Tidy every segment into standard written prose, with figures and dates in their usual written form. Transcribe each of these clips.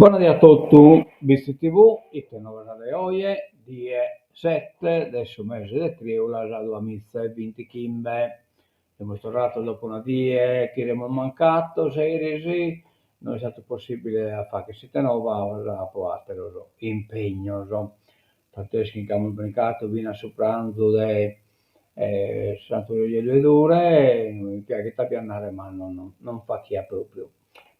Buonasera a tutti, visto TV, ite novità di oggi, die 7 del mese di Triula, già 2025. Siamo tornati dopo una die che abbiamo mancato, 6 non è stato possibile a fare che siete nuova, ora può altro impegno. Tanto è che abbiamo brincato fino a pranzo di Santo Giulio due ore, mi piace che andare, ma non fa chi ha proprio.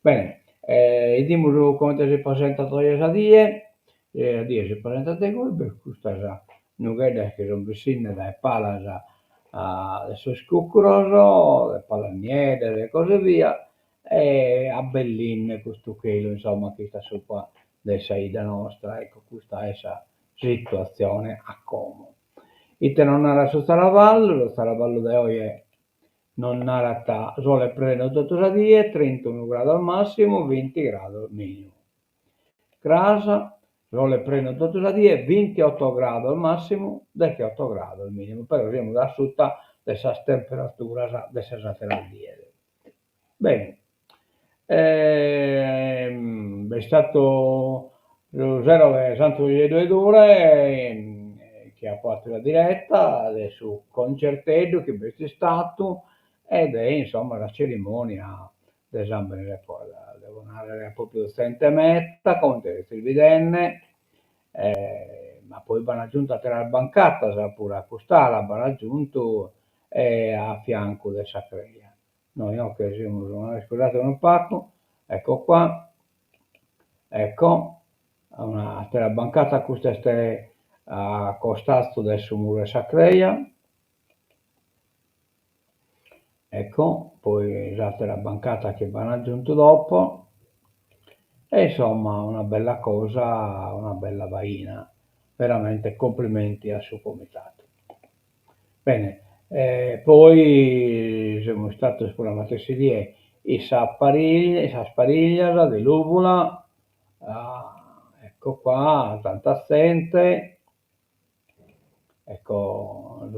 Bene, vediamo come si presenta togliere a die, a die si presenta te voi, per questa già, non vede che sono vicine dalle pala già adesso scucroso, le palaniere e così via, e a Bellin questo chelo, insomma, che sta su qua del Saida nostra, ecco, questa è essa situazione a Como. Ite non era su Staravallo, lo Staravallo di oggi è non narata sole pleno tutto die, 31 gradi al massimo, 20 gradi al minimo. Crasa, sole pleno tutto die, 28 gradi al massimo, 18 gradi al minimo. Però abbiamo da sotto questa temperatura dessa die. Bene, è stato lo 0 Santo di 2 ore che ha fatto la diretta adesso concerteggio che è stato ed è insomma la cerimonia d'esame devo andare proprio sentemetta con te silvidenne ma poi vanno aggiunto a terra bancata sa pure a costare vanno aggiunto a fianco del sacreia noi no che siamo scusate un pacco ecco qua ecco una terra bancata questa è a costasto del muro sacreia ecco poi già la bancata che vanno aggiunto dopo e insomma una bella cosa una bella vaina veramente complimenti al suo comitato bene poi siamo stati esplorati di i sappariglia dell'uvola ecco qua tanta assente ecco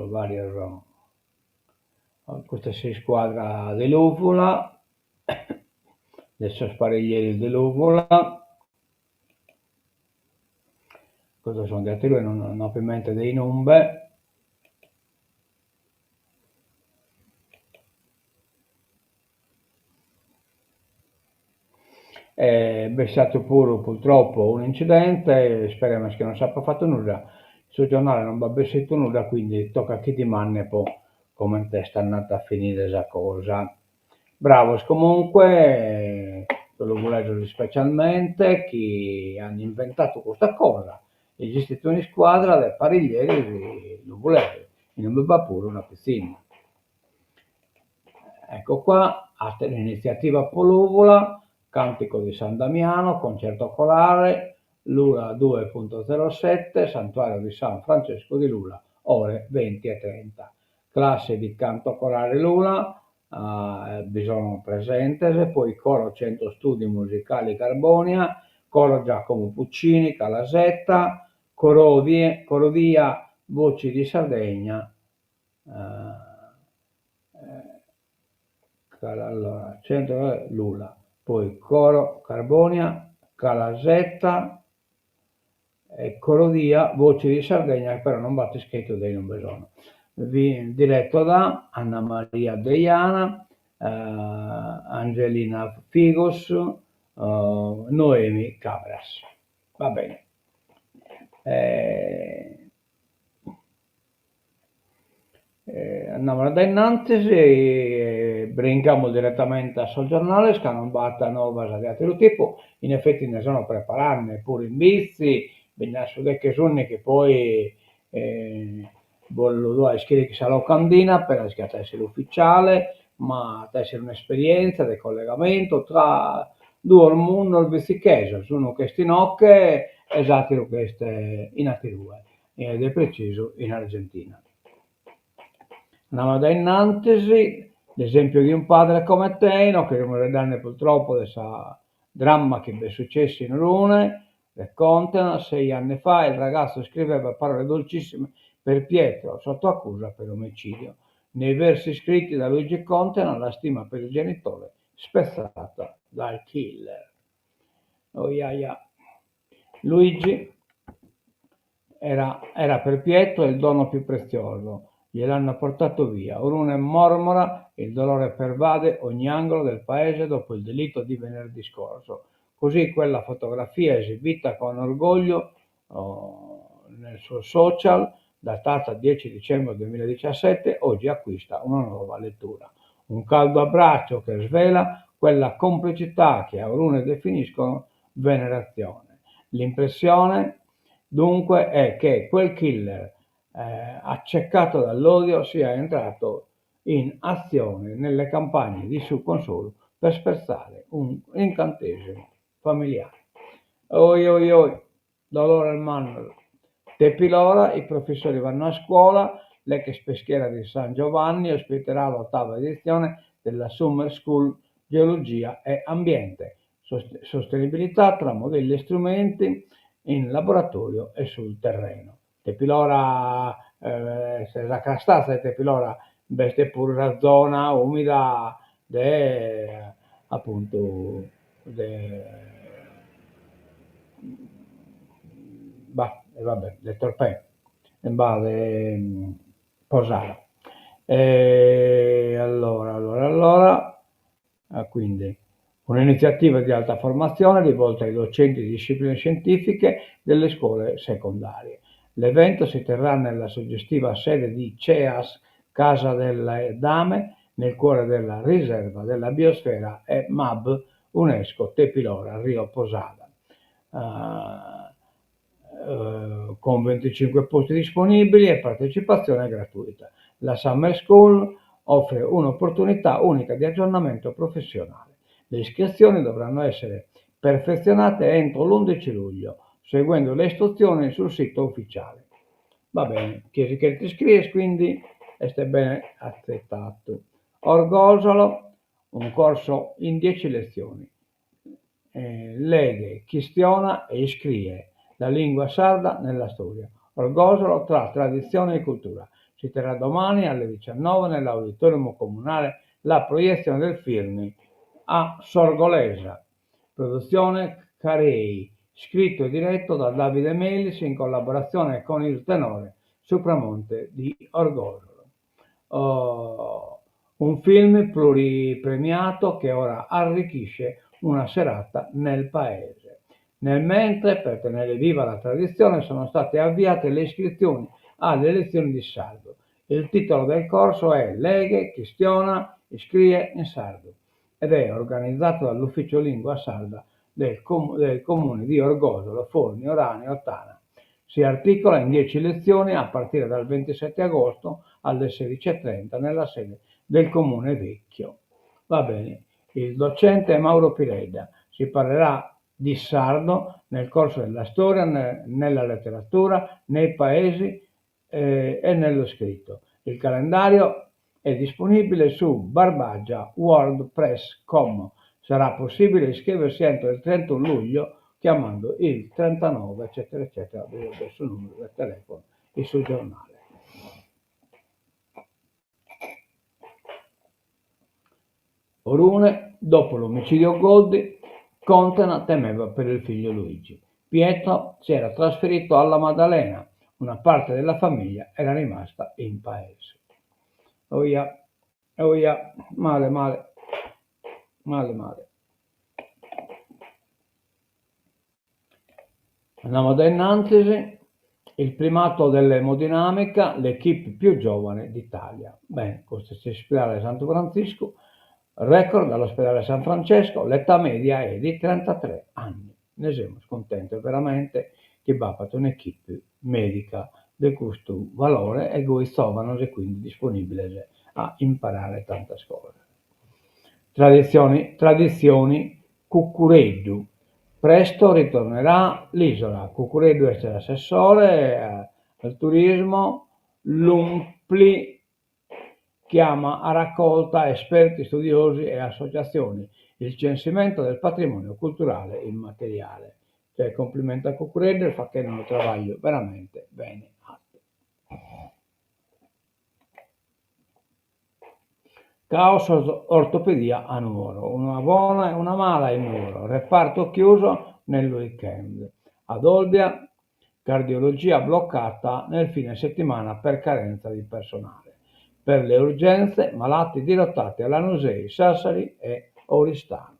varie questa si squadra dell'uvola del spariglieri dell'uvola cosa sono detto lui non ovviamente dei numbe è stato pure purtroppo un incidente speriamo che non sia fatto nulla sul giornale non va bessetto nulla quindi tocca a chi ti manne poi come sta andata a finire questa cosa bravo comunque lo volevo specialmente chi hanno inventato questa cosa gli istituti di squadra del pariglieri lo volevano e non va pure una piscina ecco qua altra iniziativa Poluvola Cantico di San Damiano concerto corale Lula 2.07 Santuario di San Francesco di Lula ore 20:30 classe di canto corale Lula bisogno presente, poi coro Centro Studi Musicali Carbonia, coro Giacomo Puccini, Calasetta, corodia Voci di Sardegna, allora, Centro Lula, poi coro Carbonia, Calasetta e corodia Voci di Sardegna, che però non batte scritto dei non bisogno. Diretto da Anna Maria Deiana, Angelina Figos, Noemi Cabras. Va bene. Andiamo da innanzi e brinchiamo direttamente a sul giornale, che non batta nuova di altro tipo, in effetti ne sono prepararne pure in vizi, bisogna vedere che sono che poi voglio scrivere che sarà candina per essere ufficiale, ma essere un'esperienza di collegamento tra due al mondo e il vestichese, sono questi nocche esatto queste in Atirue, ed è preciso in Argentina. Andiamo da innanzi, l'esempio di un padre come te, no, che non purtroppo questo dramma che è successo in Rune, raccontano 6 anni fa il ragazzo scriveva parole dolcissime per Pietro sotto accusa per omicidio. Nei versi scritti da Luigi Contena la stima per il genitore spezzata dal killer. Oh, Luigi era per Pietro il dono più prezioso, gliel'hanno portato via. Orune mormora, il dolore pervade ogni angolo del paese dopo il delitto di venerdì scorso. Così quella fotografia esibita con orgoglio nel suo social, datata 10 dicembre 2017, oggi acquista una nuova lettura. Un caldo abbraccio che svela quella complicità che a Orune definiscono venerazione. L'impressione dunque è che quel killer accecato dall'odio sia entrato in azione nelle campagne di Su Console per spezzare un incantesimo familiare. Oi oi oi, dolore al manno. Tepilora, i professori vanno a scuola, l'ex peschiera di San Giovanni ospiterà l'ottava edizione della Summer School Geologia e Ambiente, sostenibilità tra modelli e strumenti in laboratorio e sul terreno. Tepilora, se la crastazza di Tepilora veste pure la zona umida de, appunto, vabbè, del Torpè, in base Posara. Quindi un'iniziativa di alta formazione rivolta ai docenti di discipline scientifiche delle scuole secondarie. L'evento si terrà nella suggestiva sede di CEAS, Casa delle Dame, nel cuore della riserva della biosfera e MAB UNESCO Tepilora Rio Posada. Con 25 posti disponibili e partecipazione gratuita. La Summer School offre un'opportunità unica di aggiornamento professionale. Le iscrizioni dovranno essere perfezionate entro l'11 luglio, seguendo le istruzioni sul sito ufficiale. Va bene, chi che ti iscrive quindi è bene accettato. Orgosolo, un corso in 10 lezioni. Leghe, chistiona e iscrive la lingua sarda nella storia. Orgosolo tra tradizione e cultura. Si terrà domani alle 19 nell'auditorium comunale la proiezione del film a Sorgolesa. Produzione Carei, scritto e diretto da Davide Melis in collaborazione con il tenore Supramonte di Orgosolo. Un film pluripremiato che ora arricchisce una serata nel paese. Nel mentre, per tenere viva la tradizione, sono state avviate le iscrizioni alle lezioni di sardo. Il titolo del corso è Leghe, Chistiona, Iscrie in sardo ed è organizzato dall'Ufficio Lingua Sarda del comune di Orgosolo, Forni, Orani, Ottana. Si articola in 10 lezioni a partire dal 27 agosto alle 16:30 nella sede del comune vecchio. Va bene, il docente è Mauro Piredda. Si parlerà di sardo nel corso della storia, nella letteratura, nei paesi e nello scritto. Il calendario è disponibile su barbaggia.wordpress.com. Sarà possibile iscriversi entro il 31 luglio chiamando il 39 eccetera eccetera, adesso il numero del telefono e sul giornale. Orune, dopo l'omicidio Goldi, Contena temeva per il figlio Luigi. Pietro si era trasferito alla Maddalena, una parte della famiglia era rimasta in paese. Oia, male, male, male, male. Andiamo da innanzi, il primato dell'emodinamica, l'equipe più giovane d'Italia. Bene, questo è l'ospedale Santo Francisco, record dall'ospedale San Francesco, l'età media è di 33 anni. Ne siamo contenti veramente che va fatto un'equipe medica di questo valore e voi trovano quindi disponibile a imparare tante cose. Tradizioni Cuccureddu. Presto ritornerà l'isola. Cuccureddu è l'assessore al turismo. L'UNPLI chiama a raccolta esperti, studiosi e associazioni il censimento del patrimonio culturale immateriale. Cioè, complimento a Cuccureddu e fa che non lo travaglio veramente bene. Caos ortopedia a Nuoro, una buona e una mala in Nuoro, reparto chiuso nel weekend. Ad Olbia, cardiologia bloccata nel fine settimana per carenza di personale. Per le urgenze, malati dirottati a Lanusei, Sassari e Oristano.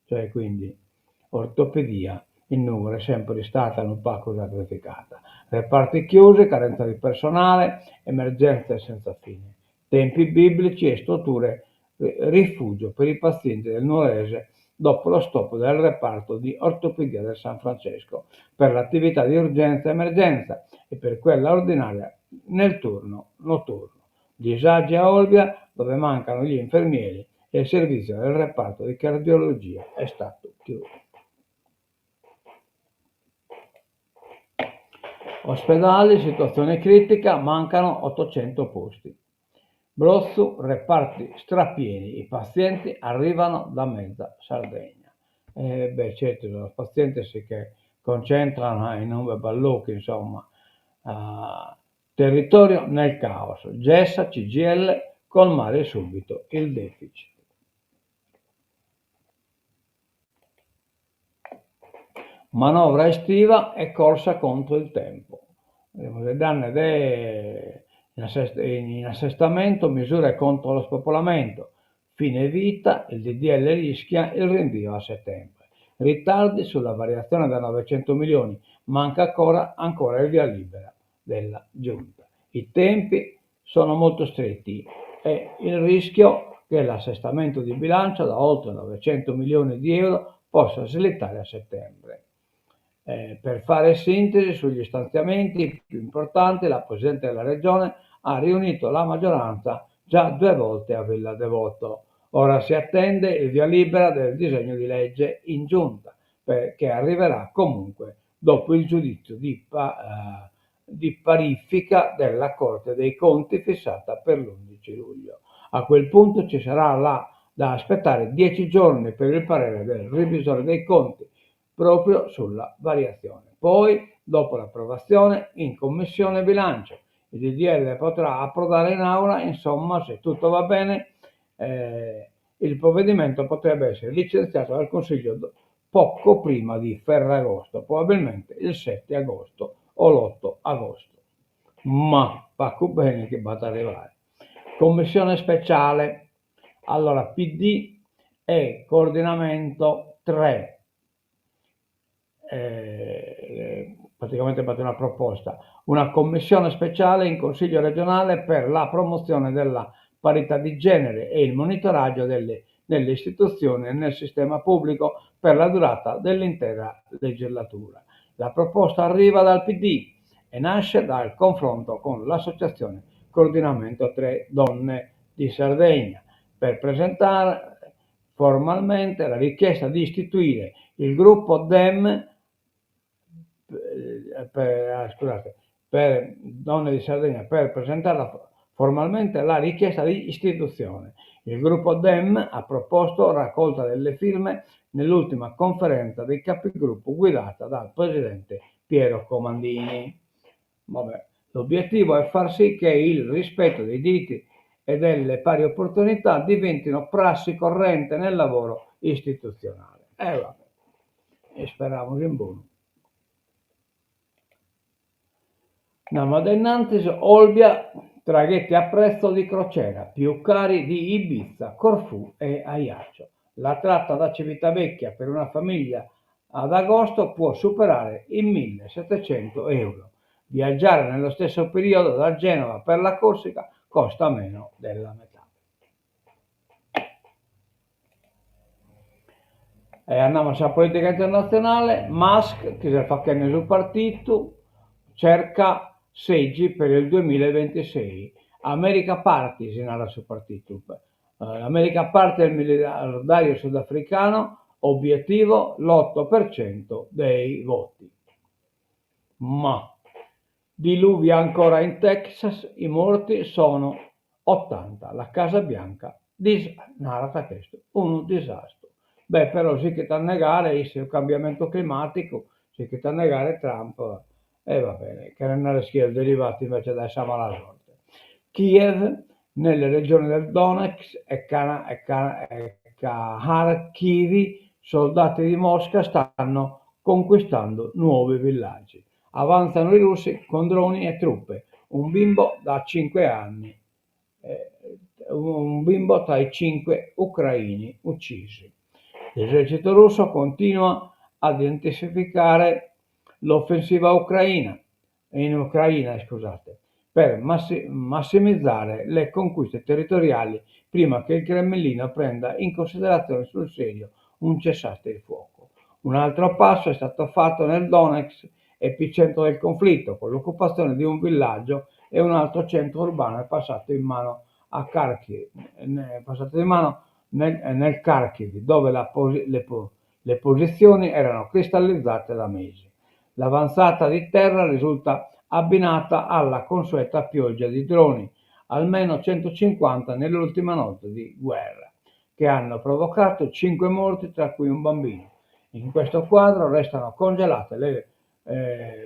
Cioè quindi ortopedia, in numero è sempre stata un pacco sacrificata. Reparti chiusi, carenza di personale, emergenze senza fine. Tempi biblici e strutture rifugio per i pazienti del Nuorese dopo lo stop del reparto di ortopedia del San Francesco per l'attività di urgenza e emergenza e per quella ordinaria nel turno notturno. Disagi a Olbia dove mancano gli infermieri e il servizio del reparto di cardiologia è stato chiuso. Ospedali, situazione critica, mancano 800 posti. Brozzo, reparti strapieni, i pazienti arrivano da mezza Sardegna. Certo, i pazienti si che concentrano in un ballucchi, insomma, territorio nel caos. Gessa, CGL, colmare subito il deficit. Manovra estiva e corsa contro il tempo. Le danne in assestamento, misure contro lo spopolamento, fine vita, il DDL rischia il rinvio a settembre. Ritardi sulla variazione da 900 milioni, manca ancora il via libera della Giunta. I tempi sono molto stretti e il rischio che l'assestamento di bilancio da oltre 900 milioni di euro possa slittare a settembre. Per fare sintesi sugli stanziamenti più importanti, la Presidente della Regione ha riunito la maggioranza già 2 volte a Villa Devoto. Ora si attende il via libera del disegno di legge in giunta, che arriverà comunque dopo il giudizio di parifica della Corte dei Conti fissata per l'11 luglio. A quel punto ci sarà da aspettare 10 giorni per il parere del revisore dei conti proprio sulla variazione. Poi, dopo l'approvazione, in Commissione Bilancio, il DDL potrà approdare in aula, insomma, se tutto va bene, il provvedimento potrebbe essere licenziato dal Consiglio poco prima di Ferragosto, probabilmente il 7 agosto o l'8 agosto. Ma va bene che vada ad arrivare. Commissione speciale. Allora, PD e coordinamento 3. Praticamente fate una proposta, una commissione speciale in Consiglio regionale per la promozione della parità di genere e il monitoraggio nelle istituzioni e nel sistema pubblico per la durata dell'intera legislatura. La proposta arriva dal PD e nasce dal confronto con l'associazione Coordinamento 3 Donne di Sardegna per presentare formalmente la richiesta di istituire il gruppo DEM per Donne di Sardegna per presentare formalmente la richiesta di istituzione. Il gruppo DEM ha proposto raccolta delle firme nell'ultima conferenza dei capigruppo guidata dal presidente Piero Comandini. L'obiettivo è far sì che il rispetto dei diritti e delle pari opportunità diventino prassi corrente nel lavoro istituzionale. E speriamo in buono. Andiamo innanzi, Olbia, traghetti a prezzo di crociera, più cari di Ibiza, Corfù e Ajaccio. La tratta da Civitavecchia per una famiglia ad agosto può superare i 1.700 euro. Viaggiare nello stesso periodo da Genova per la Corsica costa meno della metà. E andiamo sulla politica internazionale. Musk, che si fa che sul partito, cerca seggi per il 2026. America Party si narra sul partito. America Party è il miliardario sudafricano, obiettivo l'8% dei voti. Ma diluvia ancora in Texas, i morti sono 80. La Casa Bianca narra questo, un disastro. Però sì che da negare il cambiamento climatico, sì che da negare Trump, va bene, che non è schiedo derivati invece da essa mala sorte. Kiev, nelle regioni del Donetsk e Kharkiv, soldati di Mosca stanno conquistando nuovi villaggi. Avanzano i russi con droni e truppe. Un bimbo da 5 anni, un bimbo tra i 5 ucraini uccisi. L'esercito russo continua ad intensificare l'offensiva in Ucraina, per massimizzare le conquiste territoriali prima che il Cremlino prenda in considerazione sul serio un cessate il fuoco. Un altro passo è stato fatto nel Donetsk, epicentro del conflitto, con l'occupazione di un villaggio, e un altro centro urbano è passato in mano a Kharkiv, nel Kharkiv, dove le posizioni erano cristallizzate da mesi. L'avanzata di terra risulta abbinata alla consueta pioggia di droni, almeno 150 nell'ultima notte di guerra, che hanno provocato 5 morti, tra cui un bambino. In questo quadro restano congelate le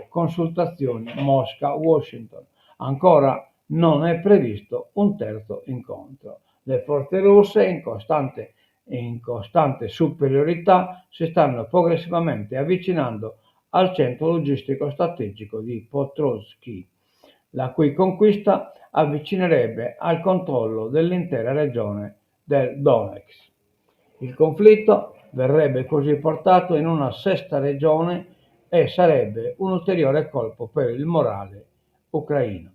consultazioni Mosca-Washington. Ancora non è previsto un terzo incontro. Le forze russe in costante superiorità si stanno progressivamente avvicinando al centro logistico strategico di Potrovskij, la cui conquista avvicinerebbe al controllo dell'intera regione del Donetsk. Il conflitto verrebbe così portato in una sesta regione e sarebbe un ulteriore colpo per il morale ucraino.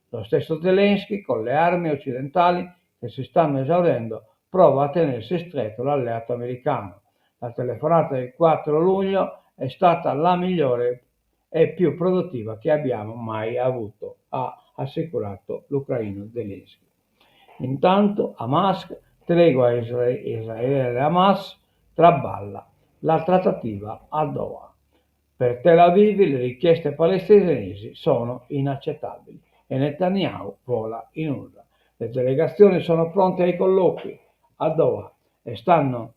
Lo stesso Zelensky, con le armi occidentali che si stanno esaurendo, prova a tenersi stretto l'alleato americano. La telefonata del 4 luglio è stata la migliore e più produttiva che abbiamo mai avuto, ha assicurato l'ucraino Zelensky. Intanto Hamas, tregua Israele-Hamas, traballa la trattativa a Doha. Per Tel Aviv le richieste palestinesi sono inaccettabili e Netanyahu vola in urla. Le delegazioni sono pronte ai colloqui a Doha e stanno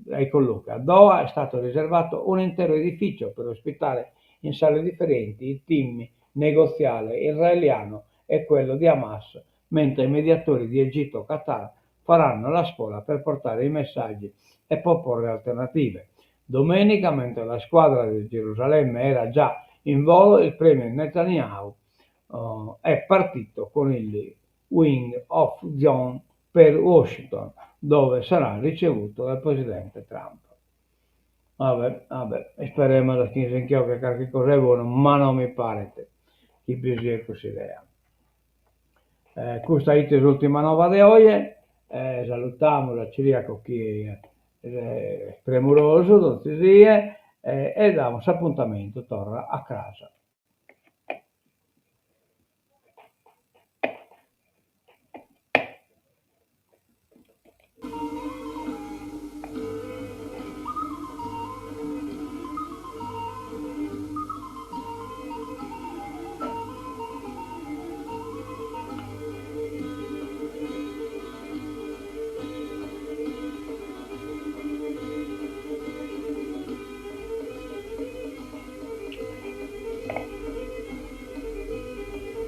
ai colloqui. A Doha è stato riservato un intero edificio per ospitare in sale differenti il team negoziale israeliano e quello di Hamas, mentre i mediatori di Egitto e Qatar faranno la spola per portare i messaggi e proporre alternative. Domenica, mentre la squadra di Gerusalemme era già in volo, il premier Netanyahu è partito con il Wing of Zion per Washington, dove sarà ricevuto dal presidente Trump. Vabbè, speriamo che qualche cosa è buono, ma non mi pare che bisogna così idea. Questa è l'ultima nova di oggi. Salutiamo la Ciriaco che è premuroso, dottisie, e diamo appuntamento, torna a casa.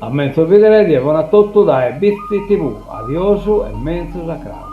A mezzo vedere di buona tutto da Bizzi TV, adioso e mezzo sacrato.